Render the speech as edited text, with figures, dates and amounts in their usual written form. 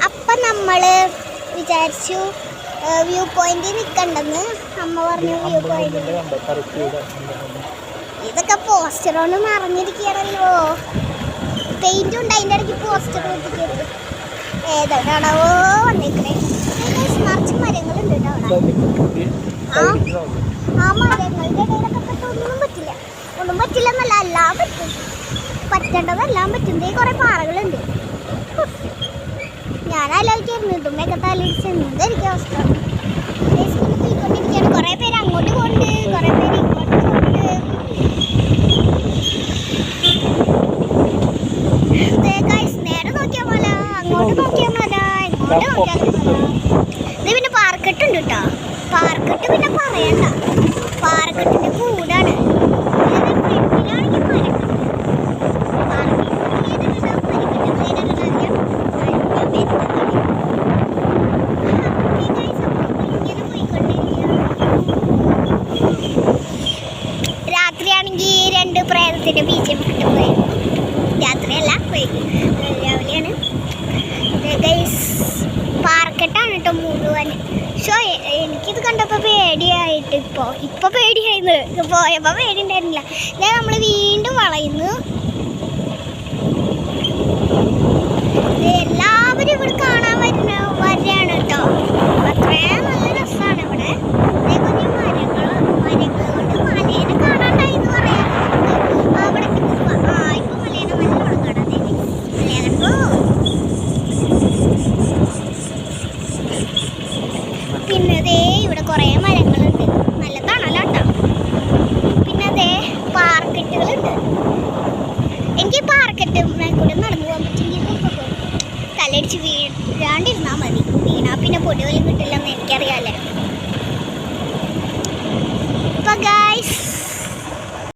അപ്പം നമ്മൾ വിചാരിച്ചു വ്യൂ പോയിന്റിൽ നിൽക്കണ്ടെന്ന്. അമ്മ പറഞ്ഞു വ്യൂ പോയിന്റിൽ. ഇതൊക്കെ പോസ്റ്ററോണ്ട് നിറഞ്ഞിരിക്കുകയാണല്ലോ. പെയിന്റ് ഉണ്ട് അതിൻ്റെ ഇടയ്ക്ക് പോസ്റ്റർ ഒട്ടിക്കരുത്. ഏതാണോ വന്നേക്കണേ. നിറച്ച് മരങ്ങളുണ്ട് കേട്ടോ അവിടെ. ആ മരങ്ങളുടെ ഇടയിലൊക്കെ പെട്ടൊന്നും പറ്റില്ല. ഒന്നും പറ്റില്ലെന്നല്ല, എല്ലാം പറ്റും. പറ്റേണ്ടതെല്ലാം പറ്റും. കുറേ പാറകളുണ്ട്. ഞാൻ ആലോചിക്കായിരുന്നു ഇതുമ്മയൊക്കെ തലയിടിച്ച് എന്തായിരിക്കും അവസ്ഥ. പോയിക്കൊണ്ടിരിക്കുകയാണ്. കുറേ പേര് അങ്ങോട്ട് പോകുന്നുണ്ട്, കുറേ പേര് ഇങ്ങോട്ട് പോകുന്നുണ്ട്. നേരെ നോക്കിയാൽ മല, അങ്ങോട്ട് നോക്കിയാൽ മല, ഇങ്ങോട്ട് നോക്കിയാൽ മല. ഇത് പിന്നെ പാറക്കെട്ടുണ്ട് കേട്ടോ. പാറക്കെട്ട് പിന്നെ പറയണ്ട, പാറക്കെട്ടിൻ്റെ കൂടാണ്. ഫ്രണ്ടിലാണെങ്കിൽ മരം. രാത്രിയാണെങ്കിൽ 2 പ്രേതത്തിൻ്റെ ബീച്ചിൽ പോയി. രാത്രിയല്ല, പോയി രാവിലെയാണ്. പാർക്കെട്ടാണ് കേട്ടോ മുഴുവൻ. പക്ഷേ എനിക്കിത് കണ്ടപ്പോൾ പേടിയായിട്ട് ഇപ്പോൾ പേടിയായിരുന്നു. പോയപ്പോൾ പേടി ഉണ്ടായിരുന്നില്ല. നമ്മൾ വീണ്ടും വളയുന്നു. എല്ലാവരും ഇവിടെ കാണാൻ വരികയാണ് കേട്ടോ. അത്രയും നല്ല രസമാണ് ഇവിടെ. കുഞ്ഞു മരങ്ങൾ കൊണ്ട് മലേനെ കാണാണ്ടായി എന്ന് പറയാം. അവിടേക്ക് പോവാ. ഇപ്പൊ മലേനെ നല്ലോണം കാണാൻ മലയാളോ. പിന്നെ അതേ ഇവിടെ കുറേ മരങ്ങളുണ്ട്. നല്ല തണലാട്ടോ. പിന്നെ അതേ പാർക്കെട്ടുകളുണ്ട്. എനിക്ക് പാർക്കെട്ട് കൂടെ നടന്നു പോകാൻ പറ്റുമെങ്കിൽ തലടിച്ച് വീഴാണ്ടിരുന്നാൽ മതി. വീണാൽ പിന്നെ പൊടി പോലും കിട്ടില്ല.